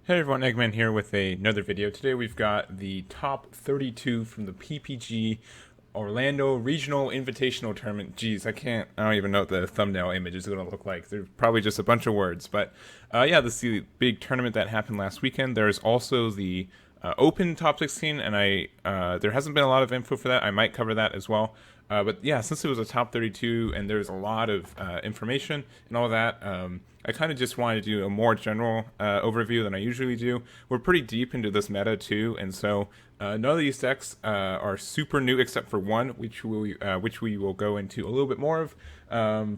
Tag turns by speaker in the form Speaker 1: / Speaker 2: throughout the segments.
Speaker 1: Hey everyone, Egman here with another video. Today we've got the top 32 from the PPG Orlando Regional Invitational Tournament. Geez, I don't even know what the thumbnail image is going to look like. There's probably just a bunch of words. But yeah, this is the big tournament that happened last weekend. There's also the Open Top 16, and there hasn't been a lot of info for that. I might cover that as well. But yeah, since it was a top 32 and there's a lot of information and all that, I kind of just wanted to do a more general overview than I usually do. We're pretty deep into this meta too, and so none of these decks are super new except for one, which we will go into a little bit more of.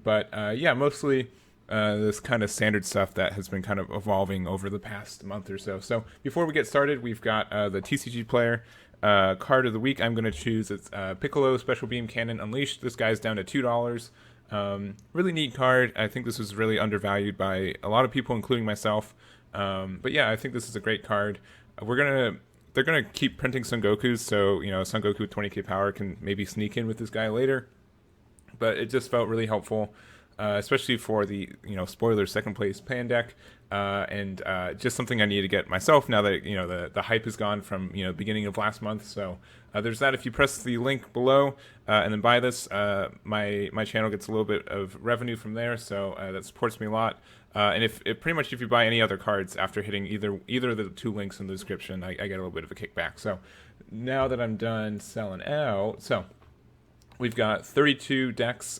Speaker 1: But yeah, mostly this kind of standard stuff that has been kind of evolving over the past month or so. So before we get started, we've got the TCG player card of the week. I'm going to choose it's Piccolo Special Beam Cannon Unleashed. This guy's down to $2. Really neat card. I think this was really undervalued by a lot of people, including myself. But yeah, I think this is a great card. They're gonna keep printing Son Gokus, so Son Goku with 20k power can maybe sneak in with this guy later. But it just felt really helpful. Especially for the spoiler second place pan deck, and just something I need to get myself now that the hype is gone from beginning of last month. So there's that. If you press the link below and then buy this, my channel gets a little bit of revenue from there, so that supports me a lot. And if pretty much if you buy any other cards after hitting either of the two links in the description, I get a little bit of a kickback. So now that I'm done selling out, we've got 32 decks.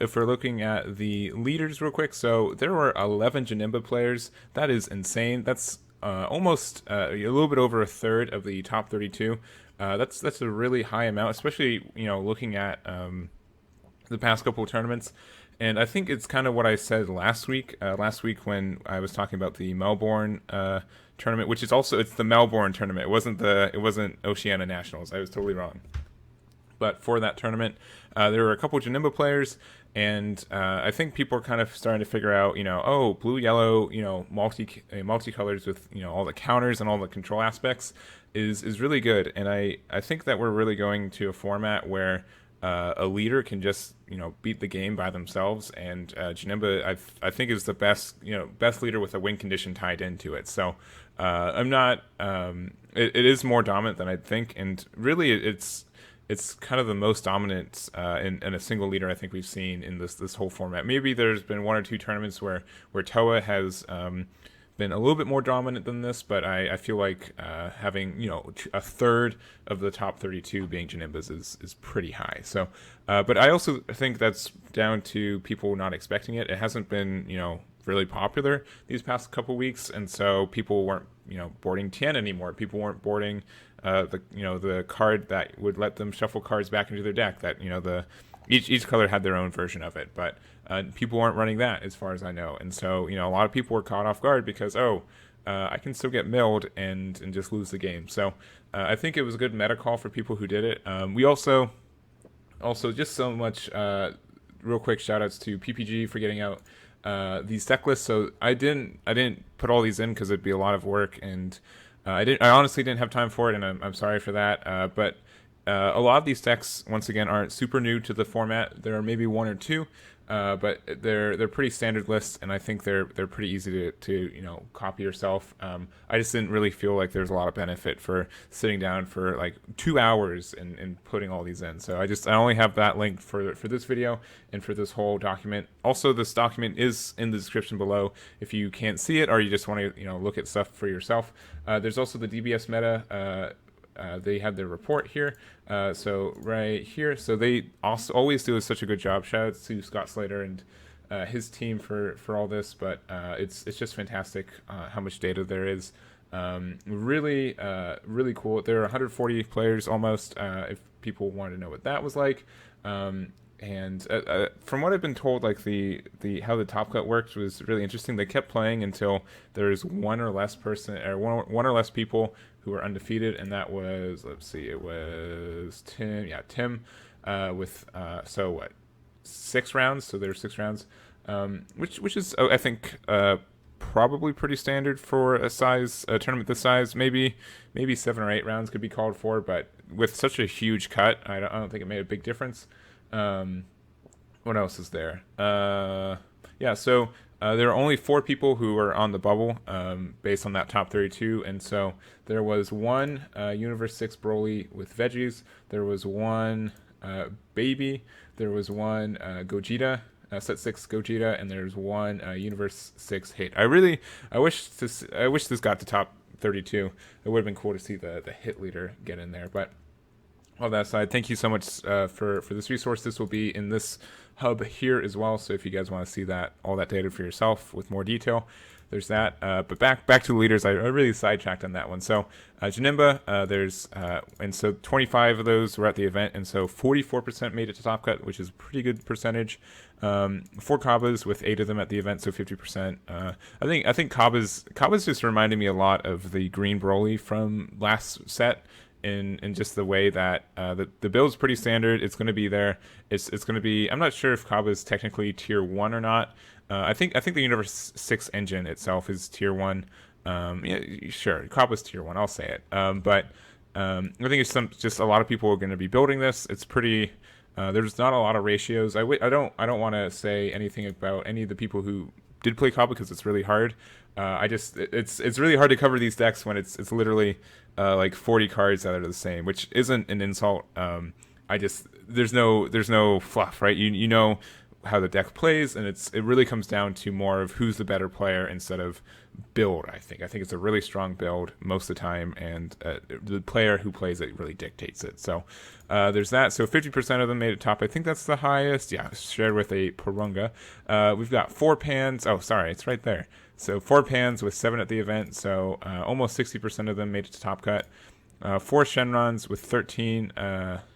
Speaker 1: If we're looking at the leaders real quick, so there were 11 Janemba players. That is insane. That's almost a little bit over a third of the top 32. That's a really high amount, especially looking at the past couple of tournaments. And I think it's kind of what I said last week. Last week when I was talking about the Melbourne tournament, which is also it's the Melbourne tournament. It wasn't Oceania Nationals. I was totally wrong. But for that tournament, there were a couple of Janemba players, and I think people are kind of starting to figure out, blue, yellow, multicolors with all the counters and all the control aspects is really good. And I think that we're really going to a format where a leader can just beat the game by themselves, and Janemba I think is the best leader with a win condition tied into it. So I'm not. It is more dominant than I'd think, and really it's kind of the most dominant in a single leader I think we've seen in this whole format. Maybe there's been one or two tournaments where Toa has been a little bit more dominant than this, but I feel like having a third of the top 32 being Janembas is pretty high. So, but I also think that's down to people not expecting it. It hasn't been really popular these past couple weeks, and so people weren't boarding Tien anymore. People weren't boarding the card that would let them shuffle cards back into their deck. That each color had their own version of it, but people weren't running that as far as I know. And so a lot of people were caught off guard because I can still get milled and just lose the game. So I think it was a good meta call for people who did it. We also just so much real quick shout outs to PPG for getting out these deck lists. So I didn't put all these in because it'd be a lot of work, and I honestly didn't have time for it, and I'm sorry for that. But a lot of these decks, once again, aren't super new to the format. There are maybe one or two, but they're pretty standard lists, and I think they're pretty easy to copy yourself. I just didn't really feel like there's a lot of benefit for sitting down for like 2 hours and putting all these in. So I only have that link for this video and for this whole document. Also, this document is in the description below if you can't see it or you just want to look at stuff for yourself. There's also the DBS meta. They have their report here, so right here. So they also always do such a good job. Shout out to Scott Slater and his team for all this. But it's just fantastic how much data there is. Really cool. There are 140 players almost. If people wanted to know what that was like. And from what I've been told, like the how the top cut worked was really interesting. They kept playing until there's one or less people who were undefeated, and that was it was Tim. Yeah, Tim with 6 rounds. So there were 6 rounds, which is I think probably pretty standard for a tournament this size. Maybe 7 or 8 rounds could be called for, but with such a huge cut, I don't think it made a big difference. What else is there? Yeah, so there are only 4 people who are on the bubble based on that top 32, and so there was one Universe 6 Broly with veggies, there was one Baby, there was one Gogeta, set 6 Gogeta, and there's one Universe 6 Hate. I wish this got to top 32. It would have been cool to see the hit leader get in there, but all that aside, thank you so much for this resource. This will be in this hub here as well. So if you guys want to see all that data for yourself with more detail, there's that. But back to the leaders, I really sidetracked on that one. So Janemba, and so 25 of those were at the event, and so 44% made it to top cut, which is a pretty good percentage. 4 Kabas with 8 of them at the event, so 50%. I think Kabas just reminded me a lot of the green Broly from last set. In just the way that the build's pretty standard. It's going to be there. It's going to be. I'm not sure if Kaba is technically tier 1 or not. I think the Universe 6 engine itself is tier 1. Yeah, sure, Kaba's tier 1. I'll say it. But I think it's just a lot of people are going to be building this. It's pretty. There's not a lot of ratios. I don't want to say anything about any of the people who did play Kaba because it's really hard. It's really hard to cover these decks when it's literally like 40 cards that are the same, which isn't an insult. There's no fluff, right? You know how the deck plays, and it really comes down to more of who's the better player instead of build. I think it's a really strong build most of the time, and the player who plays it really dictates it. So there's that. So 50% of them made it top. I think that's the highest. Yeah, shared with a Porunga. We've got 4 Pans. Oh, sorry, it's right there. So 4 Pans with 7 at the event. So almost 60% of them made it to top cut. 4 Shenrons with 13.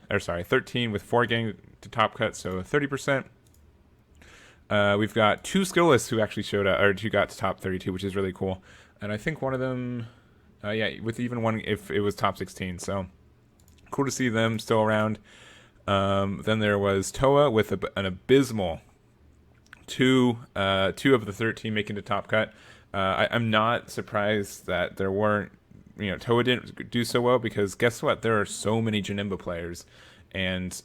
Speaker 1: 13 with 4 getting to top cut. So 30%. We've got 2 skillless who actually showed up, or who got to top 32, which is really cool. And I think one of them, with even one if it was top 16. So cool to see them still around. Then there was Toa with an abysmal 2 of the 13 making the top cut. I'm not surprised that there weren't, Toa didn't do so well, because guess what? There are so many Janemba players, and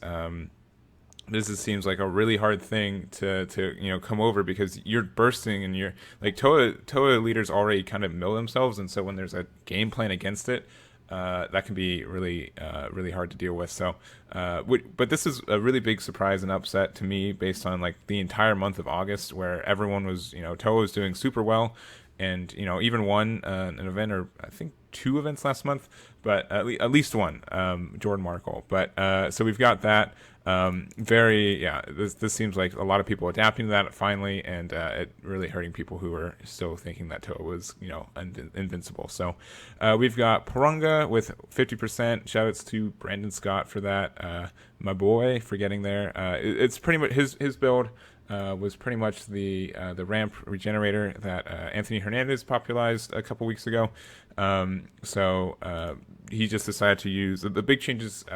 Speaker 1: this seems like a really hard thing to come over, because you're bursting and you're like Toa leaders already kind of mill themselves, and so when there's a game plan against it, that can be really hard to deal with. So but this is a really big surprise and upset to me based on like the entire month of August, where everyone was, Toa was doing super well, and even won an event, or I think 2 events last month, but at least one, Jordan Markle. But so we've got that. This seems like a lot of people adapting to that finally, and it really hurting people who are still thinking that Toa was invincible. So we've got Porunga with 50%. Shoutouts to Brandon Scott for that. My boy for getting there. It's pretty much his build. Was pretty much the ramp regenerator that Anthony Hernandez popularized a couple weeks ago. So he just decided to use the big changes.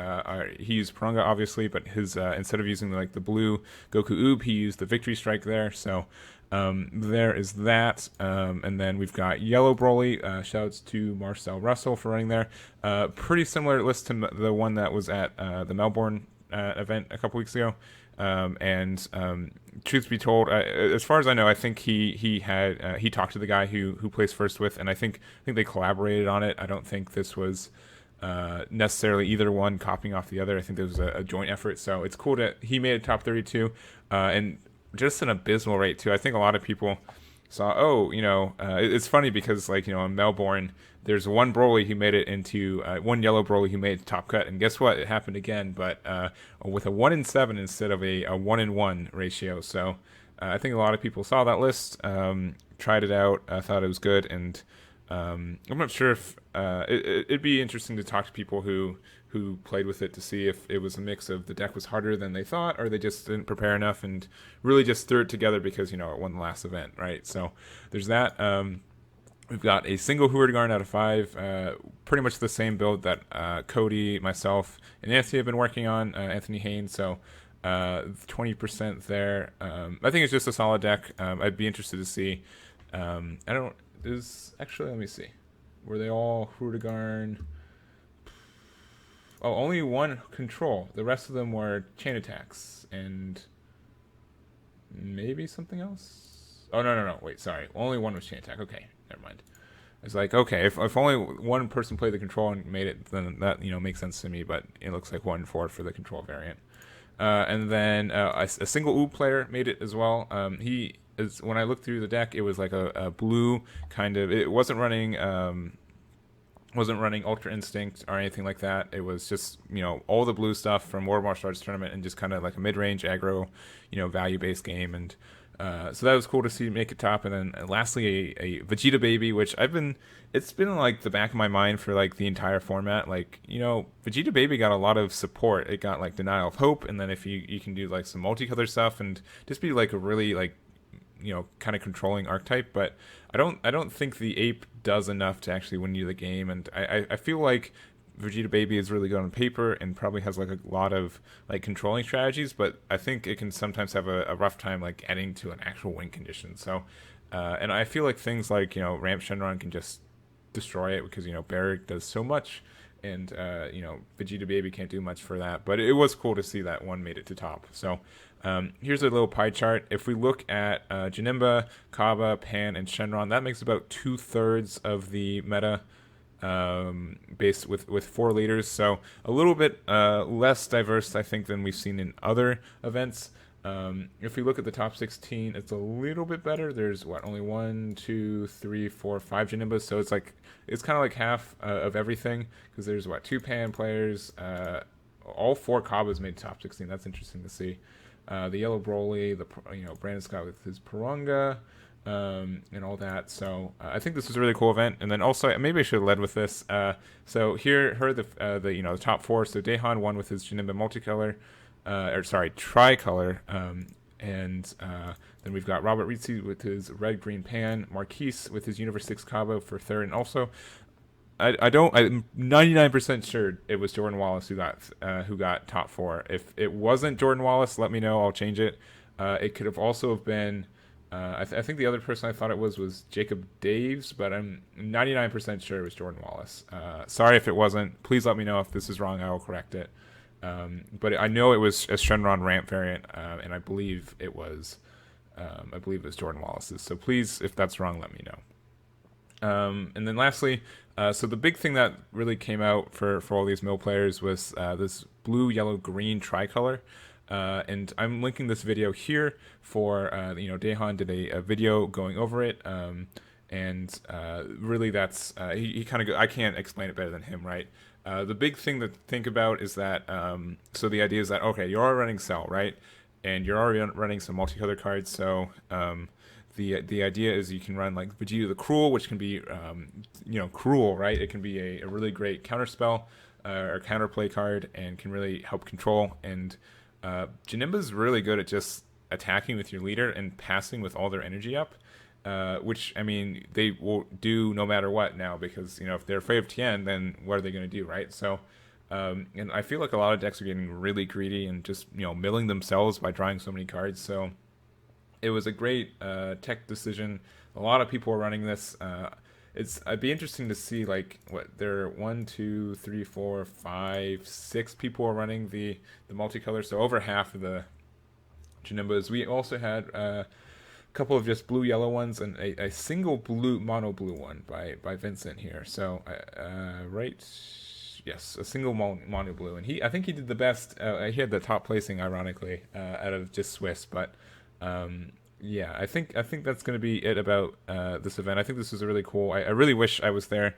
Speaker 1: He used Porunga obviously, but his instead of using the blue Goku Oob, he used the Victory Strike there. So there is that. And then we've got Yellow Broly. Shouts to Marcel Russell for running there. Pretty similar list to the one that was at the Melbourne event a couple weeks ago. Truth be told, as far as I know, I think he talked to the guy who placed first with, and I think they collaborated on it. I don't think this was necessarily either one copying off the other. I think there was a joint effort. So it's cool that he made a top 32, and just an abysmal rate too. I think a lot of people saw, it's funny because in Melbourne, there's one Broly who made it into one yellow Broly who made it top cut, and guess what? It happened again, but with a 1 in 7 instead of a 1 in 1 ratio. So I think a lot of people saw that list, tried it out, thought it was good, and I'm not sure if it'd be interesting to talk to people who played with it to see if it was a mix of the deck was harder than they thought, or they just didn't prepare enough and really just threw it together because it won the last event, right? So there's that. We've got a single Hurrigarn out of 5, pretty much the same build that Cody, myself, and Anthony have been working on, Anthony Haynes. So 20% there. I think it's just a solid deck. I'd be interested to see. Let me see. Were they all Hurrigarn? Oh, only one control. The rest of them were chain attacks and maybe something else. Oh no, wait, sorry. Only one was chain attack. Okay, never mind. It's like, okay, if only one person played the control and made it, then that makes sense to me. But it looks like 1-4 for the control variant. And then a single Oob player made it as well. He is, when I looked through the deck, it was like a blue kind of. It wasn't running Ultra Instinct or anything like that. It was just all the blue stuff from World Martial Arts tournament and just kind of like a mid range aggro, value based game. And so that was cool to see make it top. And then lastly, a Vegeta Baby, which it's been like the back of my mind for like the entire format. Like Vegeta Baby got a lot of support. It got like Denial of Hope, and then if you can do like some multicolor stuff and just be like a really like kind of controlling archetype. But I don't think the ape does enough to actually win you the game. And I feel like Vegeta Baby is really good on paper and probably has like a lot of like controlling strategies, but I think it can sometimes have a rough time like getting to an actual win condition. So and I feel like things like Ramp Shenron can just destroy it because Barrick does so much, and Vegeta Baby can't do much for that. But it was cool to see that one made it to top. So here's a little pie chart. If we look at Janemba, Kaba, Pan, and Shenron, that makes about 2/3 of the meta, based with 4 leaders. So a little bit less diverse, I think, than we've seen in other events. If we look at the top 16, it's a little bit better. There's only 1, 2, 3, 4, 5 Janembas, so it's kind of like half of everything, because there's 2 Pan players. All 4 Kabas made top 16. That's interesting to see. The Yellow Broly, Brandon Scott with his Purunga, and all that. So I think this was a really cool event. And then also, maybe I should have led with this. So here are the top 4. So Daehan won with his Janemba multicolor, tricolor, and then we've got Robert Rizzi with his red green Pan, Marquise with his Universe 6 Cabo for 3rd, and also I'm 99% sure it was Jordan Wallace who got top 4. If it wasn't Jordan Wallace, let me know. I'll change it. It could have also been. I think the other person I thought it was Jacob Daves, but I'm 99% sure it was Jordan Wallace. Sorry if it wasn't. Please let me know if this is wrong. I will correct it. But I know it was a Shenron ramp variant, and I believe it was Jordan Wallace's. So please, if that's wrong, let me know. And then lastly, so the big thing that really came out for all these mill players was this blue, yellow, green tricolor. And I'm linking this video here for, Daehan did a video going over it. And really that's, he kind of, I can't explain it better than him, right? The big thing to think about is that, so the idea is that, okay, you're already running Cell, right? And you're already running some multicolor cards, so the idea is you can run like Vegeta the Cruel, which can be, cruel, right? It can be a really great counterspell or counterplay card and can really help control. And Janemba's really good at just attacking with your leader and passing with all their energy up. Which, I mean, they will do no matter what now, because, if they're afraid of Tien, then what are they going to do, right? So, and I feel like a lot of decks are getting really greedy and just, milling themselves by drawing so many cards. So it was a great tech decision. A lot of people are running this. It'd be interesting to see, like, what there are 1, 2, 3, 4, 5, 6 people are running the multicolor. So over half of the Janembas. We also had couple of just blue yellow ones and a single blue mono blue one by Vincent here. So yes, a single mono blue, and I think he did the best. He had the top placing, ironically, out of just Swiss. But yeah, I think that's going to be it about this event. I think this was really cool. I really wish I was there.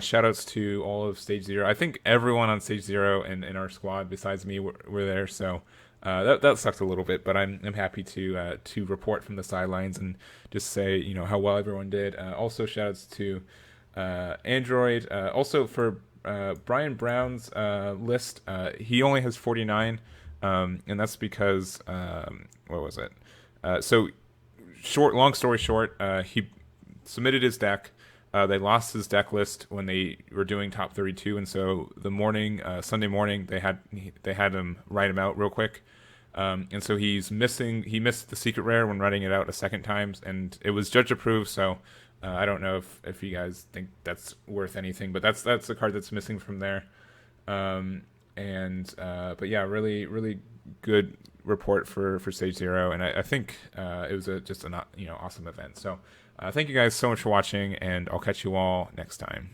Speaker 1: Shout outs to all of Stage 0. I think everyone on Stage 0 and in our squad besides me were there. So that sucked a little bit, but I'm happy to report from the sidelines and just say how well everyone did. Also shout outs to Android. Also for Brian Brown's list, he only has 49, and that's because what was it? So long story short, he submitted his deck. They lost his deck list when they were doing top 32, and so the morning, Sunday morning, they had him write him out real quick. And so he missed the secret rare when writing it out a second time, and it was judge approved. So I don't know if you guys think that's worth anything, but that's the card that's missing from there. But yeah, really really good report for Stage Zero, and I think it was just an awesome event. So thank you guys so much for watching, and I'll catch you all next time.